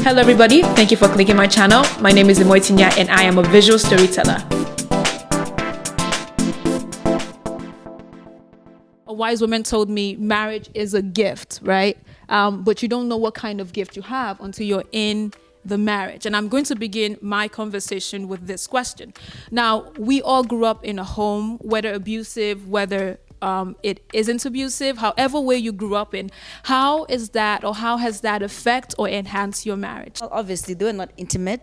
Hello everybody, thank you for clicking my channel. My name is Imoitinya and I am a visual storyteller. A wise woman told me marriage is a gift, right? But you don't know what kind of gift you have until you're in the marriage. And I'm going to begin my conversation with this question. Now, we all grew up in a home, whether abusive, whether it isn't abusive, however way you grew up in. How is that, or how has that affect or enhance your marriage? Well, obviously, they were not intimate,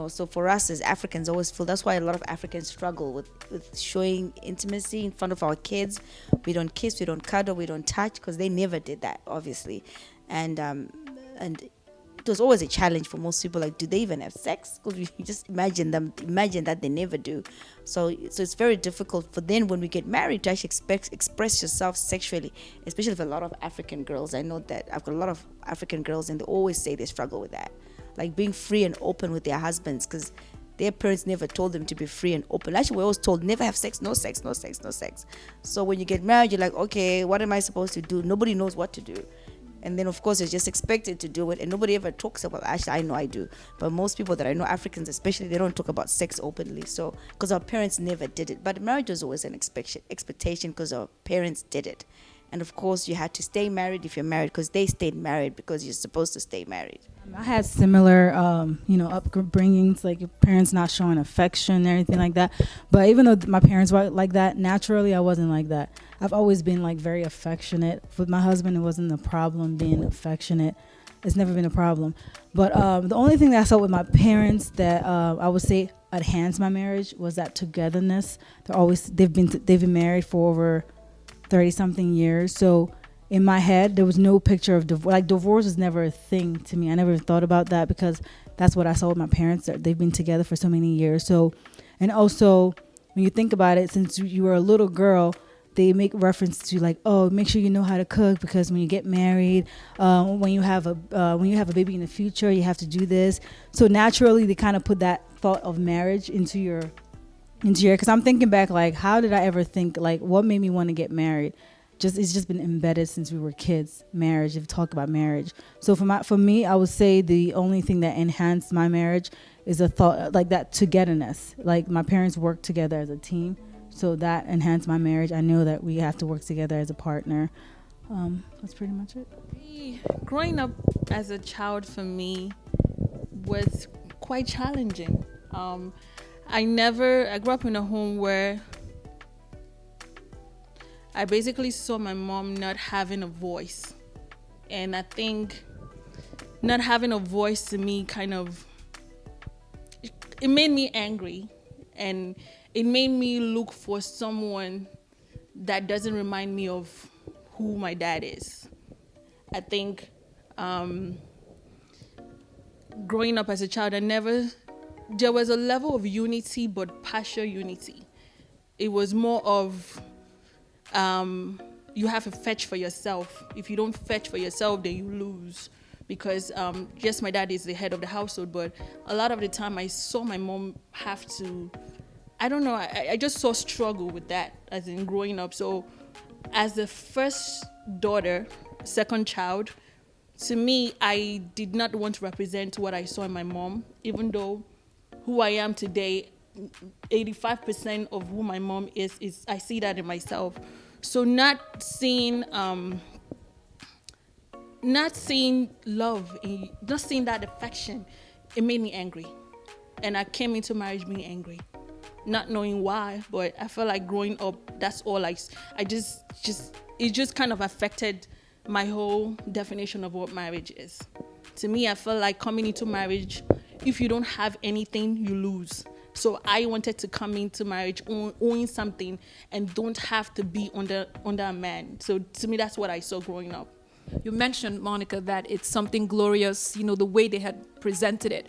so for us as Africans, I always feel that's why a lot of Africans struggle with showing intimacy in front of our kids. We don't kiss, we don't cuddle, we don't touch, because they never did that, obviously. And it was always a challenge for most people, like, do they even have sex? Because you just imagine that they never do. So it's very difficult for then when we get married to actually express yourself sexually, especially for a lot of African girls. I know that I've got a lot of African girls and they always say they struggle with that, like being free and open with their husbands, because their parents never told them to be free and open. Actually, we're always told never have sex, no sex, no sex, no sex. So when you get married, you're like, okay, what am I supposed to do? Nobody knows what to do. And then, of course, you're just expected to do it. And nobody ever talks about, actually, I know I do. But most people that I know, Africans especially, they don't talk about sex openly. So, because our parents never did it. But marriage was always an expectation because our parents did it. And of course, you had to stay married if you're married, because they stayed married because you're supposed to stay married. I had similar, upbringings, like your parents not showing affection and everything like that. But even though my parents were like that, naturally I wasn't like that. I've always been like very affectionate. With my husband, it wasn't a problem being affectionate. It's never been a problem. But the only thing that I saw with my parents that I would say enhanced my marriage was that togetherness. They've been married for over 30-something years. So in my head, there was no picture of divorce. Like, divorce was never a thing to me. I never thought about that because that's what I saw with my parents. They've been together for so many years. So, and also when you think about it, since you were a little girl, they make reference to like, oh, make sure you know how to cook, because when you get married, when you have a baby in the future, you have to do this. So naturally, they kind of put that thought of marriage into your, because I'm thinking back, like, how did I ever think, like, what made me want to get married? It's just been embedded since we were kids. Marriage, if you talk about marriage. So for me, I would say the only thing that enhanced my marriage is a thought like that togetherness. Like, my parents worked together as a team, so that enhanced my marriage. I know that we have to work together as a partner. That's pretty much it. Growing up as a child for me was quite challenging. I grew up in a home where I basically saw my mom not having a voice. And I think not having a voice to me it made me angry. And it made me look for someone that doesn't remind me of who my dad is. I think growing up as a child, there was a level of unity, but partial unity. It was more of, you have to fetch for yourself. If you don't fetch for yourself, then you lose. Because yes, my dad is the head of the household, but a lot of the time I saw my mom have to, I don't know, I just saw struggle with that as in growing up. So as the first daughter, second child, to me, I did not want to represent what I saw in my mom, even though who I am today, 85% of who my mom is I see that in myself. So not seeing love, not seeing that affection, it made me angry. And I came into marriage being angry, not knowing why, but I felt like growing up, that's all it just kind of affected my whole definition of what marriage is. To me, I felt like coming into marriage, if you don't have anything, you lose. So I wanted to come into marriage owning something and don't have to be under a man. So to me, that's what I saw growing up. You mentioned, Monica, that it's something glorious, the way they had presented it.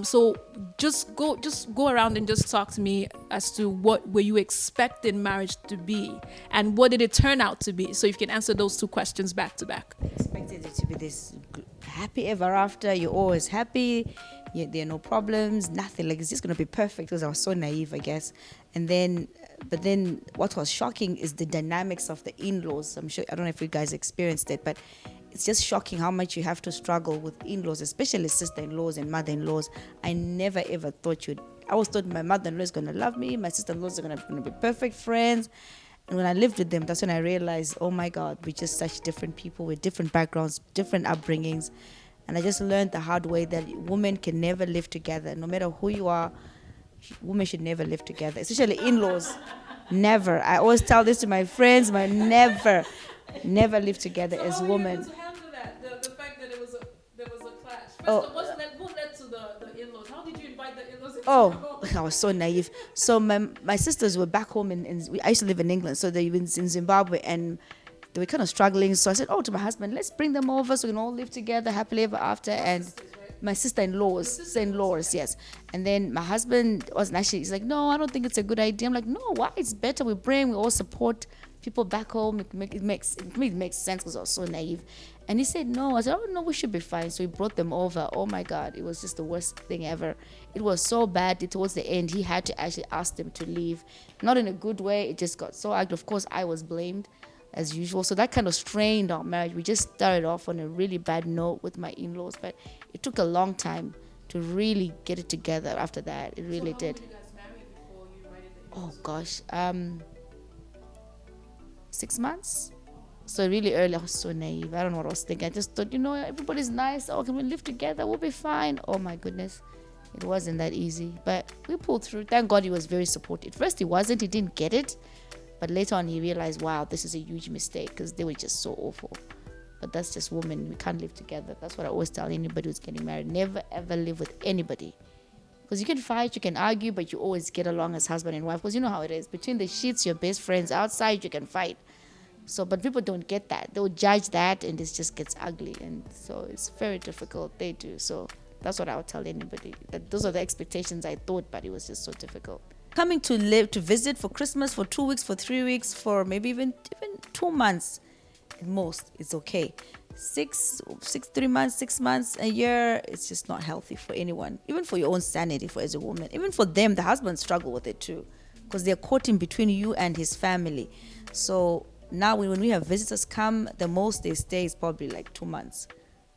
So just go around and just talk to me as to what were you expecting marriage to be and what did it turn out to be? So if you can answer those two questions back to back. I expected it to be this happy ever after. You're always happy. There are no problems, nothing. Like, it's just going to be perfect, because I was so naive, I guess. But then what was shocking is the dynamics of the in-laws. I don't know if you guys experienced it, but it's just shocking how much you have to struggle with in-laws, especially sister-in-laws and mother-in-laws. I never ever thought I always thought my mother-in-law is going to love me, my sister-in-laws are going to be perfect friends. And when I lived with them, that's when I realized, oh my God, we're just such different people with different backgrounds, different upbringings. And I just learned the hard way that women can never live together. No matter who you are, women should never live together, especially in-laws. Never. I always tell this to my friends, never live together as women. To handle that, the fact that there was a clash. First, Oh. what led to the in-laws? How did you invite the in-laws into your Oh, home? I was so naive. So my sisters were back home I used to live in England, so they were in Zimbabwe, and they were kind of struggling. So I said, to my husband, let's bring them over so we can all live together happily ever after. And my sister-in-laws, yes. And then my husband wasn't actually, he's like, no, I don't think it's a good idea. I'm like, no, why? It's better. We all support people back home. It makes sense because I was so naive. And he said, no. I said, oh, no, we should be fine. So we brought them over. Oh, my God. It was just the worst thing ever. It was so bad. Towards the end, he had to actually ask them to leave. Not in a good way. It just got so ugly. Of course, I was blamed as usual. So that kind of strained our marriage. We just started off on a really bad note with my in-laws. But it took a long time to really get it together after that. It really did. How long were you guys married before you invited the Oh, in-laws? gosh. 6 months. So really early, I was so naive. I don't know what I was thinking. I just thought, everybody's nice. Oh, can we live together? We'll be fine. Oh my goodness. It wasn't that easy. But we pulled through. Thank God he was very supportive. At first he wasn't. He didn't get it. But later on he realized, wow, this is a huge mistake because they were just so awful. But that's just women. We can't live together. That's what I always tell anybody who's getting married. Never ever live with anybody. Because you can fight, you can argue, but you always get along as husband and wife. Because you know how it is. Between the sheets, you're best friends. Outside, you can fight. So, but people don't get that. They'll judge that and it just gets ugly. And so it's very difficult. They do. So that's what I would tell anybody. That those are the expectations I thought, but it was just so difficult. Coming to visit for Christmas, for 2 weeks, for 3 weeks, for maybe even 2 months at most, it's okay. 3 months, 6 months, a year, it's just not healthy for anyone. Even for your own sanity, as a woman. Even for them, the husbands struggle with it too. Because they're caught in between you and his family. So now when we have visitors come, the most they stay is probably like 2 months.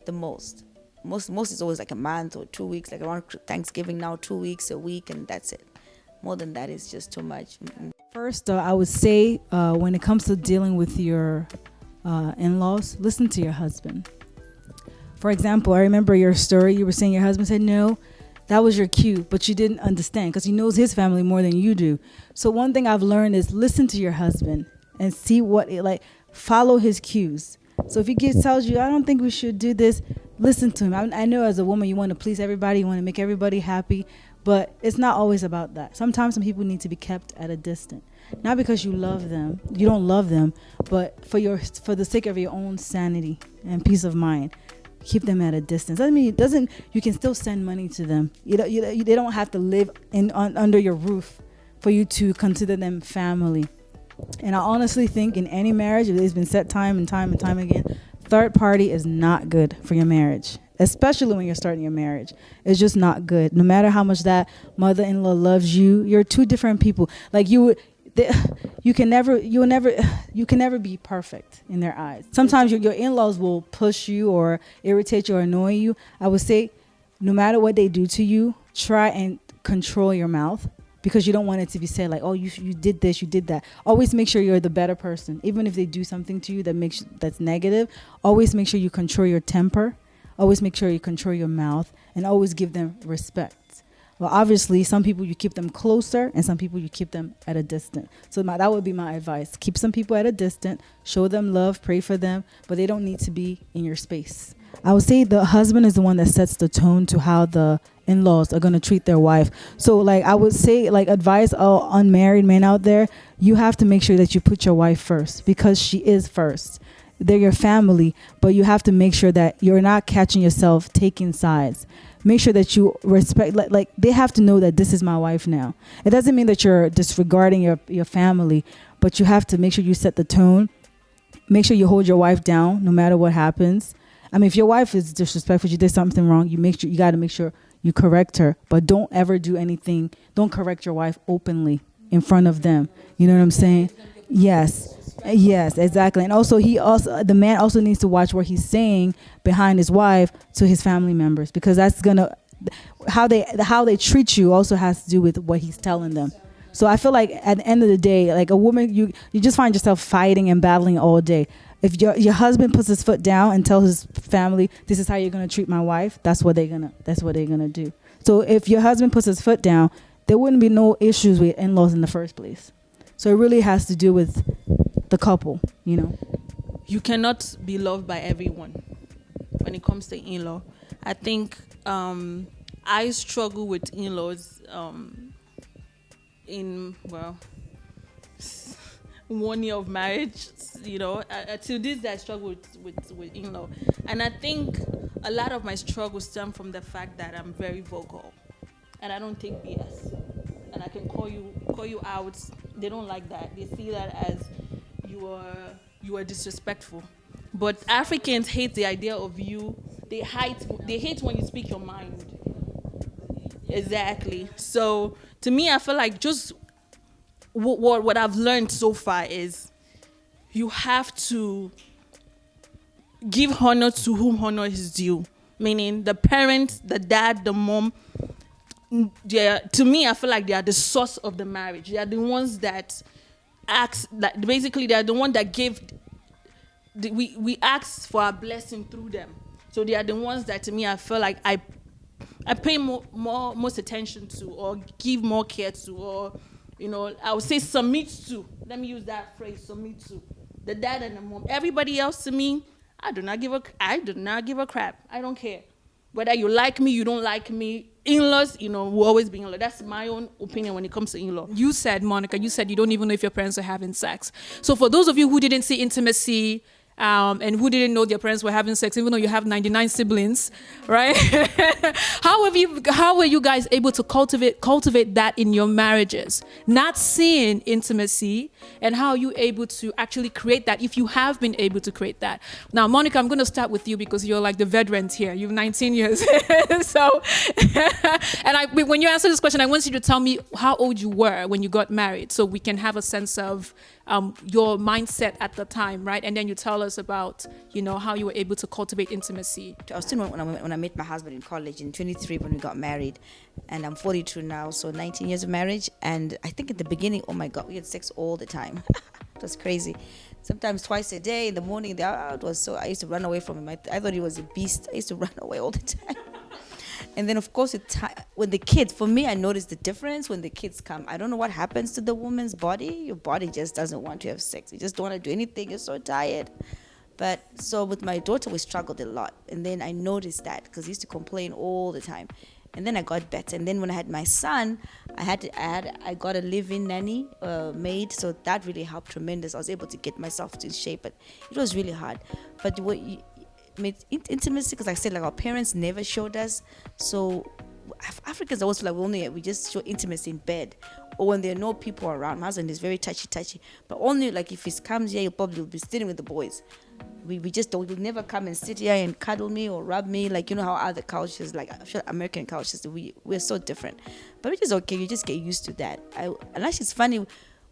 The most. Most is always like a month or 2 weeks, like around Thanksgiving now, 2 weeks, a week, and that's it. More than that is just too much. First, I would say when it comes to dealing with your in-laws, listen to your husband. For example, I remember your story. You were saying your husband said no. That was your cue, but you didn't understand because he knows his family more than you do. So one thing I've learned is listen to your husband and see follow his cues. So if he tells you, I don't think we should do this, listen to him. I know as a woman, you want to please everybody, you want to make everybody happy, but it's not always about that. Sometimes some people need to be kept at a distance. Not because you love them, you don't love them, but for the sake of your own sanity and peace of mind, keep them at a distance. I mean, you can still send money to them. They don't have to live under your roof for you to consider them family. And I honestly think in any marriage, it's been said time and time again, third party is not good for your marriage, especially when you're starting your marriage. It's just not good. No matter how much that mother-in-law loves you, you're two different people. Like you can never be perfect in their eyes. Sometimes your in-laws will push you or irritate you or annoy you. I would say no matter what they do to you, try and control your mouth. Because you don't want it to be said like, oh, you did this, you did that. Always make sure you're the better person. Even if they do something to you that's negative, always make sure you control your temper. Always make sure you control your mouth and always give them respect. Well, obviously, some people you keep them closer and some people you keep them at a distance. So that would be my advice. Keep some people at a distance, show them love, pray for them, but they don't need to be in your space. I would say the husband is the one that sets the tone to how the in-laws are going to treat their wife. So I would say advise all unmarried men out there, you have to make sure that you put your wife first because she is first. They're your family, but you have to make sure that you're not catching yourself taking sides. Make sure that you respect, they have to know that this is my wife now. It doesn't mean that you're disregarding your family, but you have to make sure you set the tone. Make sure you hold your wife down no matter what happens. I mean, if your wife is disrespectful, you did something wrong, you got to make sure you correct her, but don't ever do anything. Don't correct your wife openly in front of them. You know what I'm saying? Yes, exactly. And also the man also needs to watch what he's saying behind his wife to his family members, because that's gonna, how they treat you also has to do with what he's telling them. So I feel like at the end of the day, like a woman, you just find yourself fighting and battling all day. If your husband puts his foot down and tells his family, this is how you're gonna treat my wife, that's what they're gonna do. So if your husband puts his foot down, there wouldn't be no issues with in-laws in the first place. So it really has to do with the couple, you know. You cannot be loved by everyone when it comes to in-law. I think I struggle with in-laws in, well, 1 year of marriage, you know. Till this day I struggle with in-law. And I think a lot of my struggles stem from the fact that I'm very vocal and I don't take BS. And I can call you out. They don't like that. They see that as you are disrespectful. But Africans hate the idea of you. They hate when you speak your mind. Exactly. So to me, I feel like just what I've learned so far is you have to give honor to whom honor is due. Meaning the parents, the dad, the mom. To me, I feel like they are the source of the marriage. They are the ones that ask. That basically, they are the one that gave. We ask for our blessing through them. So they are the ones that, to me, I feel like I pay most attention to, or give more care to, or, you know, I would say submit to. Let me use that phrase, submit to. The dad and the mom. Everybody else, to me, I do not give a crap. I don't care. Whether you like me, you don't like me. In-laws, you know, will always be in-law. That's my own opinion when it comes to in-law. You said, Monica, you don't even know if your parents are having sex. So for those of you who didn't see intimacy, and who didn't know their parents were having sex, even though you have 99 siblings, right? How were you guys able to cultivate that in your marriages? Not seeing intimacy, and how are you able to actually create that, if you have been able to create that? Now, Monica, I'm going to start with you because you're like the veterans here. You've 19 years. So, and when you answer this question, I want you to tell me how old you were when you got married, so we can have a sense of your mindset at the time, right? And then you tell us about, you know, how you were able to cultivate intimacy. I was still when I met my husband in college in 23 when we got married, and I'm 42 now, so 19 years of marriage. And I think at the beginning, oh my God, we had sex all the time. It was crazy. Sometimes twice a day, in the morning, it was so, I used to run away from him. I thought he was a beast. I used to run away all the time. And then, of course, when the kids, for me, I noticed the difference when the kids come. I don't know what happens to the woman's body. Your body just doesn't want to have sex. You just don't want to do anything. You're so tired. But so with my daughter, we struggled a lot. And then I noticed that because he used to complain all the time. And then I got better. And then when I had my son, I got a live-in nanny maid. So that really helped tremendous. I was able to get myself to shape, but it was really hard. But intimacy, because like I said, like our parents never showed us. So Africans are also like we just show intimacy in bed, or when there are no people around. My husband is very touchy, but only like if he comes here, he'll probably be sitting with the boys. We just don't. He'll never come and sit here and cuddle me or rub me, like, you know how other cultures, like I'm sure American cultures, we're so different. But which is okay. You just get used to that. And actually, it's funny.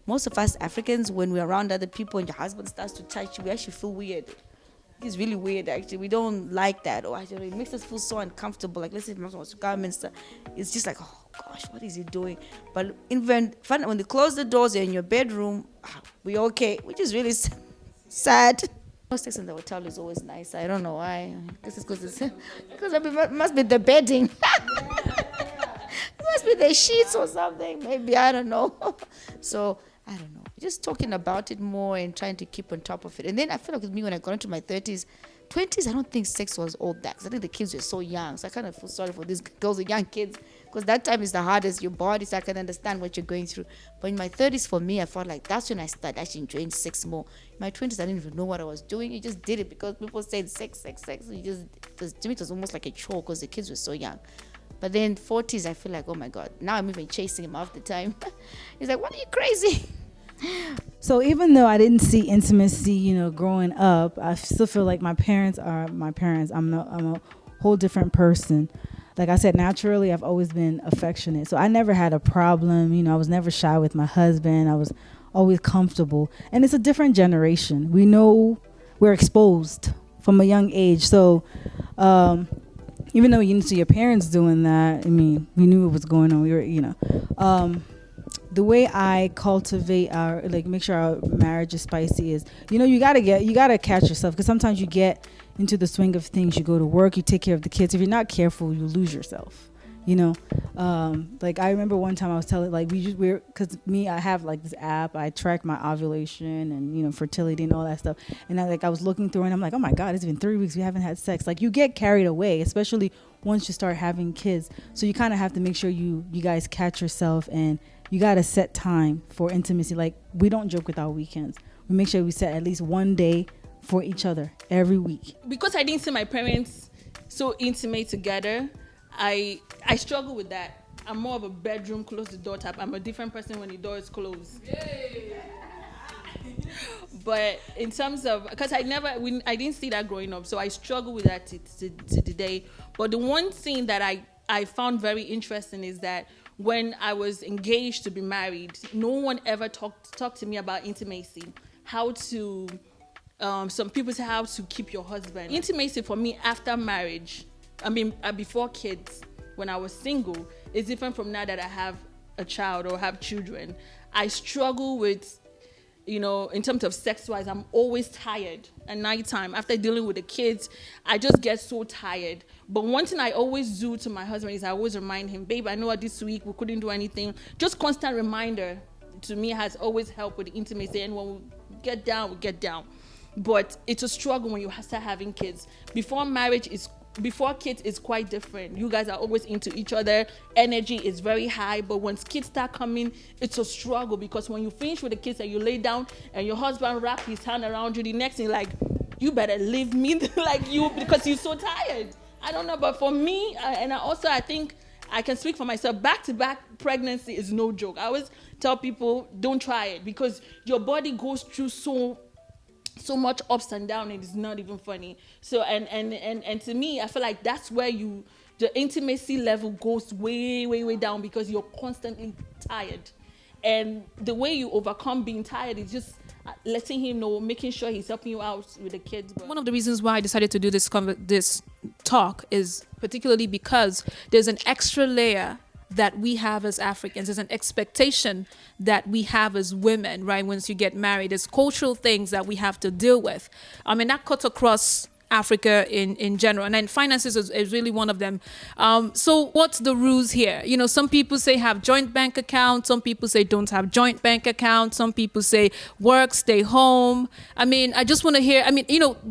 Most of us Africans, when we're around other people and your husband starts to touch you, we actually feel weird. It's really weird, actually. We don't like that. Or actually, it makes us feel so uncomfortable. Like, let's say if my husband wants to come and stuff, it's just like, oh gosh, what is he doing? But when they close the doors, you're in your bedroom, we're okay, which is really sad. Sex in the hotel is always nice. I don't know why. This is because it must be the bedding. It must be the sheets or something. Maybe, I don't know. So I don't know. Just talking about it more and trying to keep on top of it. And then I feel like with me, when I got into my 20s, I don't think sex was all that. Because I think the kids were so young. So I kind of feel sorry for these girls and young kids. Because that time is the hardest, your body, so I can understand what you're going through. But in my 30s, for me, I felt like that's when I started actually enjoying sex more. In my 20s, I didn't even know what I was doing. You just did it because people said sex. To me, it was almost like a chore because the kids were so young. But then 40s, I feel like, oh my God, now I'm even chasing him half the time. He's like, what, are you crazy? So even though I didn't see intimacy, you know, growing up, I still feel like my parents are my parents. I'm a whole different person. Like I said, naturally, I've always been affectionate. So I never had a problem. You know, I was never shy with my husband. I was always comfortable. And it's a different generation. We know we're exposed from a young age. So even though you didn't see your parents doing that, I mean, we knew what was going on. We were, the way I cultivate our, like, make sure our marriage is spicy is, you gotta catch yourself, because sometimes you get into the swing of things. You go to work, you take care of the kids. If you're not careful, you lose yourself. Like I remember one time I was telling, like, I have like this app. I track my ovulation and fertility and all that stuff. And I was looking through and I'm like, oh my God, it's been 3 weeks we haven't had sex. Like, you get carried away, especially once you start having kids. So you kind of have to make sure you guys catch yourself, and you got to set time for intimacy. Like, we don't joke with our weekends. We make sure we set at least one day for each other every week. Because I didn't see my parents so intimate together, I struggle with that. I'm more of a bedroom, close the door type. I'm a different person when the door is closed. Yay. But in terms of, because I didn't see that growing up, so I struggle with that to today. But the one thing that I found very interesting is that when I was engaged to be married, no one ever talked to me about intimacy, how to, some people say how to keep your husband. Intimacy for me after marriage, before kids, when I was single, is different from now that I have a child or have children. I struggle with, in terms of sex-wise, I'm always tired at nighttime. After dealing with the kids, I just get so tired. But one thing I always do to my husband is I always remind him, babe, I know this week we couldn't do anything. Just constant reminder to me has always helped with the intimacy. And when we get down, we get down. But it's a struggle when you start having kids. Before kids is quite different. You guys are always into each other. Energy is very high. But once kids start coming, it's a struggle, because when you finish with the kids and you lay down and your husband wrap his hand around you, the next thing, like, you better leave me because you're so tired. I don't know, but for me, I think I can speak for myself. Back-to-back pregnancy is no joke. I always tell people, don't try it, because your body goes through so much ups and downs, and it's not even funny. So and to me, I feel like that's where the intimacy level goes way, way, way down, because you're constantly tired. And the way you overcome being tired is just letting him know, making sure he's helping you out with the kids. But one of the reasons why I decided to do this talk is particularly because there's an extra layer that we have as Africans. There's an expectation that we have as women, right? Once you get married, there's cultural things that we have to deal with. That cuts across Africa in general, and then finances is really one of them. So what's the rules here? Some people say have joint bank accounts. Some people say don't have joint bank accounts. Some people say work, stay home. I just want to hear,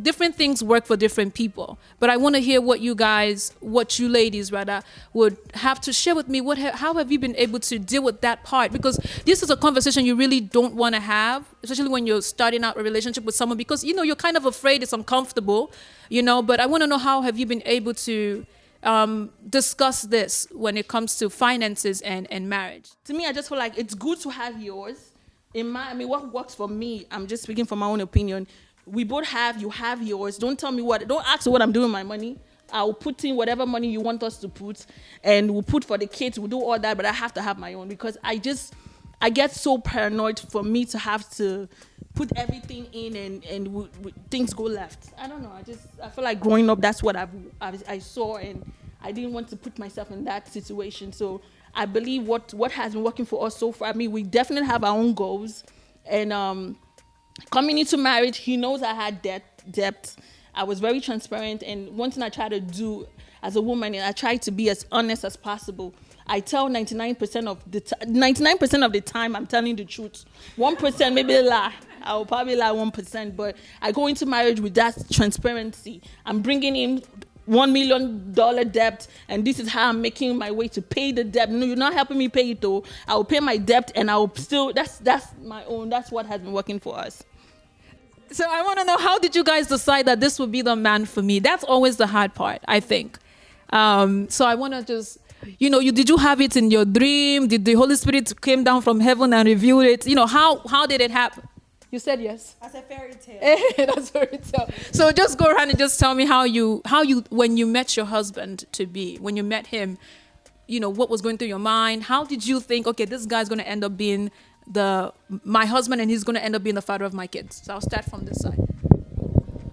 different things work for different people, but I want to hear what you ladies rather would have to share with me. How have you been able to deal with that part? Because this is a conversation you really don't want to have, especially when you're starting out a relationship with someone, because you're kind of afraid it's uncomfortable. But I want to know, how have you been able to discuss this when it comes to finances and marriage? To me, I just feel like it's good to have yours. What works for me, I'm just speaking from my own opinion. We both you have yours. Don't ask me what I'm doing with my money. I'll put in whatever money you want us to put, and we'll put for the kids, we'll do all that, but I have to have my own, because I get so paranoid for me to have to put everything in and things go left. I don't know. I feel like growing up, that's what I saw, and I didn't want to put myself in that situation. So I believe what has been working for us so far. We definitely have our own goals, and coming into marriage, he knows I had debt. I was very transparent, and one thing I try to do as a woman, I try to be as honest as possible. I tell 99% of the time I'm telling the truth. 1% maybe a lie. I will probably lie 1%, but I go into marriage with that transparency. I'm bringing in $1 million debt, and this is how I'm making my way to pay the debt. No, you're not helping me pay it though. I will pay my debt, and I will still. That's my own. That's what has been working for us. So I want to know, how did you guys decide that this would be the man for me? That's always the hard part, I think. So I want to just, did you have it in your dream? Did the Holy Spirit came down from heaven and revealed it? How did it happen? You said yes. That's a fairy tale. That's a fairy tale. So just go around and just tell me how you when you met your husband to be, when you met him, what was going through your mind? How did you think, okay, this guy's going to end up being my husband and he's going to end up being the father of my kids. So I'll start from this side.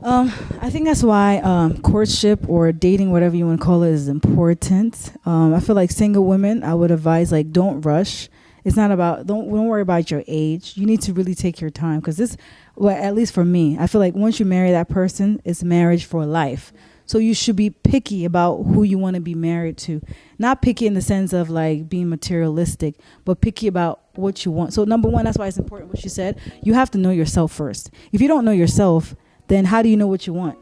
I think that's why courtship or dating, whatever you want to call it, is important. I feel like single women, I would advise, like, don't rush. It's not about, don't worry about your age. You need to really take your time, because this, well, at least for me, I feel like once you marry that person, it's marriage for life. So you should be picky about who you want to be married to. Not picky in the sense of like being materialistic, but picky about what you want. So number one, that's why it's important what you said. You have to know yourself first. If you don't know yourself, then how do you know what you want?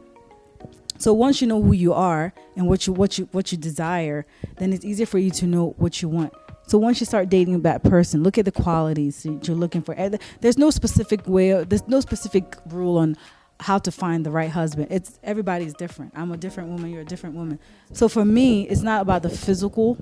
So once you know who you are and what you desire, then it's easier for you to know what you want. So once you start dating that person, look at the qualities that you're looking for. There's no specific way, there's no specific rule on how to find the right husband. It's everybody's different. I'm a different woman, you're a different woman. So for me, it's not about the physical,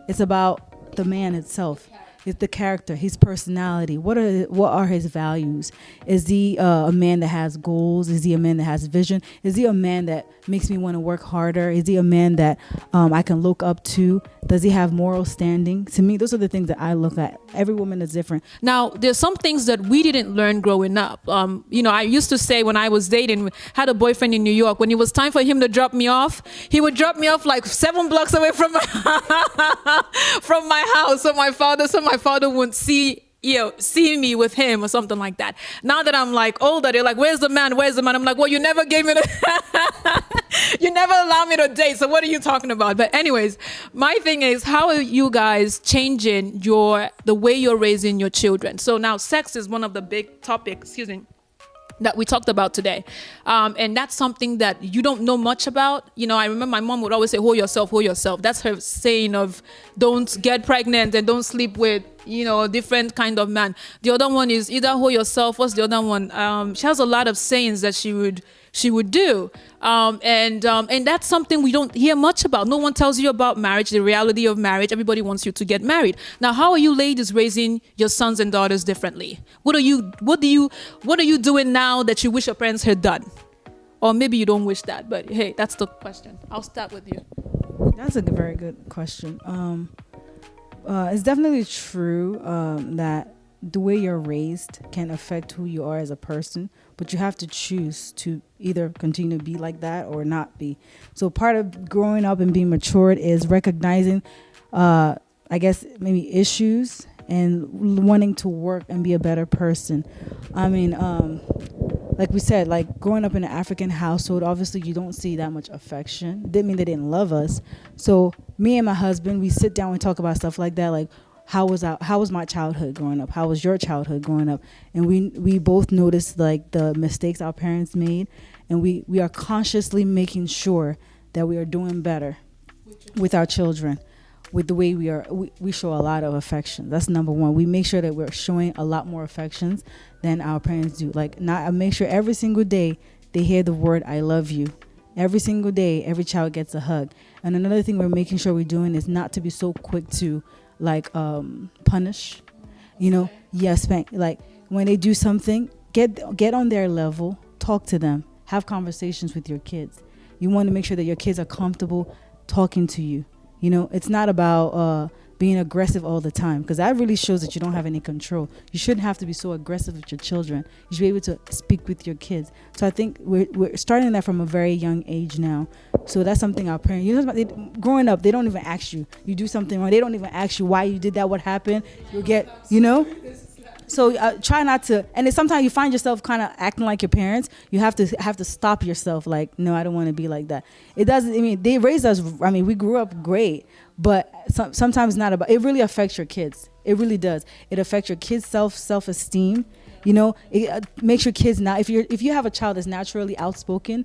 it's about the man itself. It's the character, his personality. What are his values? Is he a man that has goals? Is he a man that has vision? Is he a man that makes me want to work harder? Is he a man that I can look up to? Does he have moral standing? To me, those are the things that I look at. Every woman is different. Now, there's some things that we didn't learn growing up. I used to say when I was dating, had a boyfriend in New York, when it was time for him to drop me off, he would drop me off like 7 blocks away from my house. So my father wouldn't see me with him or something like that. Now that I'm like older, they're like, where's the man? I'm like, well, you never gave me you never allowed me to date. So what are you talking about? But anyways, my thing is, how are you guys changing the way you're raising your children? So now sex is one of the big topics, that we talked about today. And that's something that you don't know much about. I remember my mom would always say, hold yourself. That's her saying of don't get pregnant and don't sleep with, a different kind of man. The other one is either hold yourself. What's the other one? She has a lot of sayings that she would do. And that's something we don't hear much about. No one tells you about marriage, the reality of marriage. Everybody wants you to get married. Now, how are you ladies raising your sons and daughters differently? What are you doing now that you wish your parents had done? Or maybe you don't wish that, but hey, that's the question. I'll start with you. That's a very good question. It's definitely true that the way you're raised can affect who you are as a person, but you have to choose to either continue to be like that or not be. So part of growing up and being matured is recognizing, I guess, maybe issues and wanting to work and be a better person. I mean, like we said, like growing up in an African household, obviously you don't see that much affection. Didn't mean they didn't love us. So me and my husband, we sit down and talk about stuff like that, like how was my childhood growing up? How was your childhood growing up? And we both noticed like the mistakes our parents made, and we are consciously making sure that we are doing better with our children. With the way we show a lot of affection. That's number one. We make sure that we're showing a lot more affections than our parents do. Like, I make sure every single day they hear the word "I love you." Every single day, every child gets a hug. And another thing we're making sure we're doing is not to be so quick to like punish. Spank. Like when they do something, get on their level, talk to them, have conversations with your kids. You want to make sure that your kids are comfortable talking to you. It's not about being aggressive all the time, because that really shows that you don't have any control. You shouldn't have to be so aggressive with your children. You should be able to speak with your kids. So I think we're starting that from a very young age now. So that's something our parents, growing up, they don't even ask you. You do something wrong, they don't even ask you why you did that, what happened. You'll get, So try not to, and sometimes you find yourself kind of acting like your parents. You have to stop yourself. Like, no, I don't want to be like that. It doesn't. I mean, they raised us. I mean, we grew up great, but sometimes not about. It really affects your kids. It really does. It affects your kids' self-esteem. It makes your kids not. If you have a child that's naturally outspoken,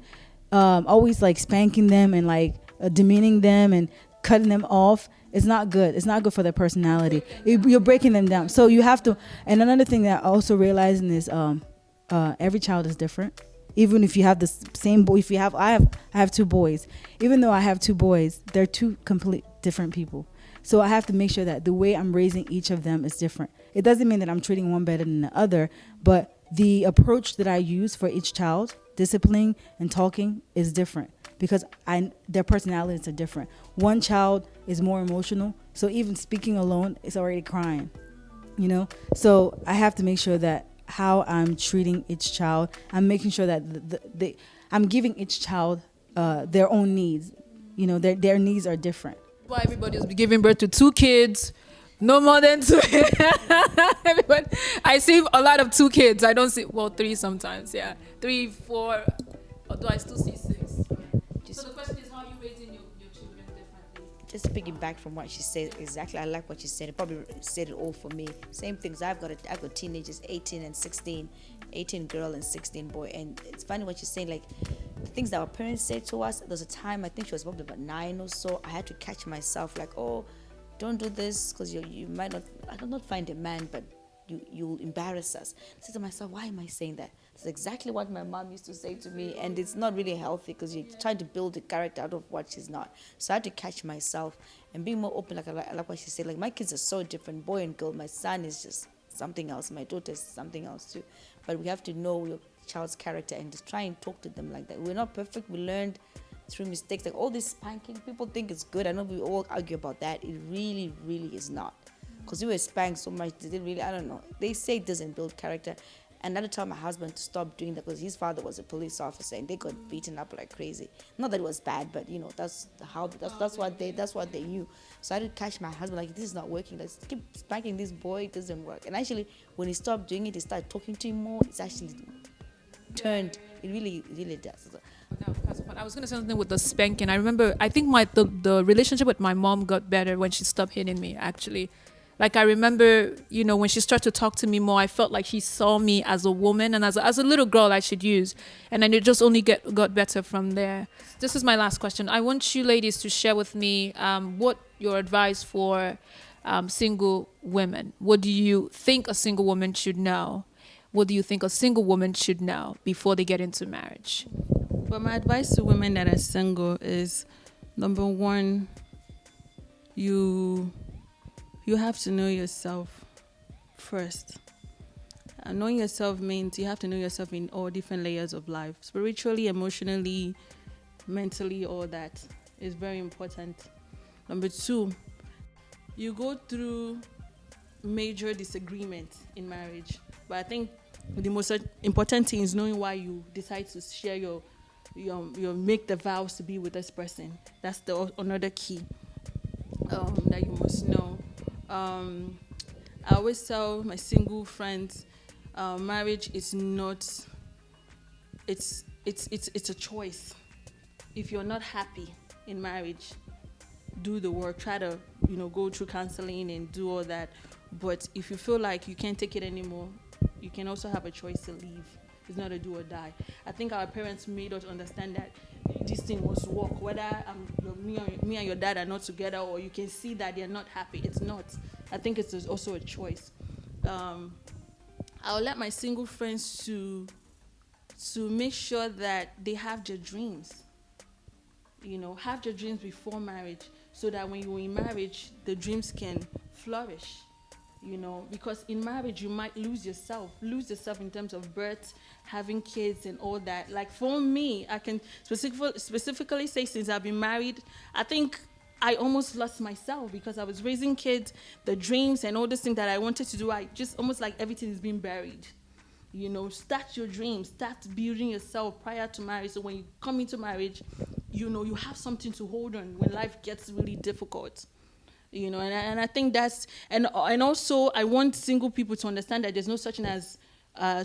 always like spanking them and like demeaning them and cutting them off. It's not good. It's not good for their personality. You're breaking them down. So you have to. And another thing that I also realizing is every child is different. Even if you have the same boy, I have 2 boys. Even though I have 2 boys, they're 2 complete different people. So I have to make sure that the way I'm raising each of them is different. It doesn't mean that I'm treating one better than the other, but the approach that I use for each child, disciplining and talking, is different. Because their personalities are different. One child is more emotional, so even speaking alone is already crying. you know. So I have to make sure that how I'm treating each child, I'm making sure that I'm giving each child their own needs. You know, their needs are different. Why everybody's giving birth to 2 kids, no more than 2. Everybody, I see a lot of 2 kids. I don't see 3 sometimes. Yeah, 3, 4. Although I still see 6. So the question is, how are you raising your children differently? Just piggyback from what she said, exactly. I like what she said. It probably said it all for me. Same things. I've got teenagers, 18 and 16, 18 girl and 16 boy. And it's funny what she's saying, like the things that our parents said to us. There was a time, I think she was probably about 9 or so. I had to catch myself, like, oh, don't do this because you might not. I do not find a man, but you'll embarrass us. I said to myself, why am I saying that? It's exactly what my mom used to say to me, and it's not really healthy because you're trying to build a character out of what she's not. So I had to catch myself and be more open, like I like what she said. Like, my kids are so different, boy and girl. My son is just something else. My daughter is something else too. But we have to know your child's character and just try and talk to them like that. We're not perfect. We learned through mistakes. Like all this spanking, people think it's good. I know we all argue about that. It really, really is not. Because we were spanked so much, they didn't really, I don't know. They say it doesn't build character. And I had to tell my husband to stop doing that because his father was a police officer and they got beaten up like crazy. Not that it was bad, but you know, that's what they knew. So I had to catch my husband, like, this is not working. Let's keep spanking this boy, it doesn't work. And actually, when he stopped doing it, he started talking to him more. It's actually turned. It really does. But I was going to say something with the spanking. I remember, I think the relationship with my mom got better when she stopped hitting me, actually. Like, I remember, you know, when she started to talk to me more, I felt like she saw me as a woman and as a little girl I should use. And then it just only got better from there. This is my last question. I want you ladies to share with me what your advice for single women. What do you think a single woman should know? What do you think a single woman should know before they get into marriage? Well, my advice to women that are single is, number one, you have to know yourself first. And knowing yourself means you have to know yourself in all different layers of life. Spiritually, emotionally, mentally, all that is very important. Number two, you go through major disagreements in marriage. But I think the most important thing is knowing why you decide to share your make the vows to be with this person. That's another key that you must know. I always tell my single friends, marriage is not. It's a choice. If you're not happy in marriage, do the work. Try to go through counseling and do all that. But if you feel like you can't take it anymore, you can also have a choice to leave. It's not a do or die. I think our parents made us understand that this thing must work. Whether me and your dad are not together, or you can see that they're not happy, it's not. I think it's also a choice. I'll let my single friends to make sure that they have their dreams. Have their dreams before marriage, so that when you're in marriage, the dreams can flourish. Because in marriage you might lose yourself in terms of birth, having kids and all that. Like for me, I can specifically say, since I've been married, I think I almost lost myself because I was raising kids, the dreams and all this thing that I wanted to do. I just almost like everything is being buried. Start your dreams, start building yourself prior to marriage. So when you come into marriage, you have something to hold on when life gets really difficult. And I think that's, and also I want single people to understand that there's no such thing as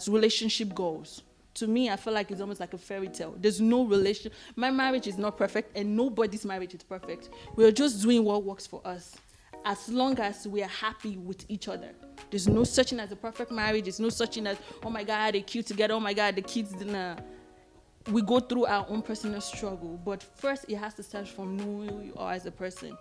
relationship goals. To me, I feel like it's almost like a fairy tale. There's no relation. My marriage is not perfect, and nobody's marriage is perfect. We're just doing what works for us, as long as we are happy with each other. There's no such thing as a perfect marriage. There's no such thing as, oh my God, they're cute together. Oh my God, the kids didn't. We go through our own personal struggle, but first it has to start from knowing who you are as a person.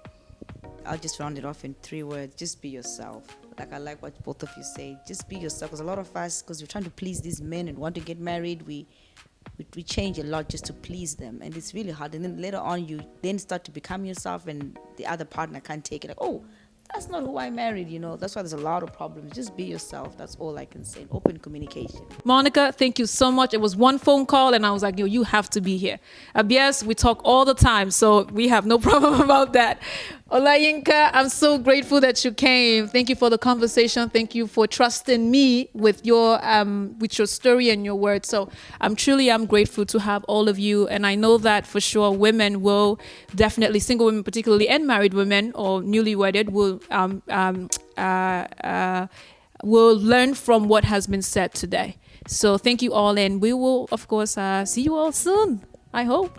I'll just round it off in 3 words. Just be yourself. Like, I like what both of you say. Just be yourself. Because a lot of us, because we're trying to please these men and want to get married, we change a lot just to please them. And it's really hard. And then later on, you then start to become yourself, and the other partner can't take it. Like, oh, that's not who I married, That's why there's a lot of problems. Just be yourself. That's all I can say. Open communication. Monica, thank you so much. It was one phone call and I was like, you have to be here. Yes, we talk all the time, so we have no problem about that. Olayinka, I'm so grateful that you came. Thank you for the conversation. Thank you for trusting me with your story and your words. So I'm grateful to have all of you, and I know that for sure women will definitely, single women particularly, and married women or newly wedded will learn from what has been said today. So thank you all, and we will of course see you all soon. I hope.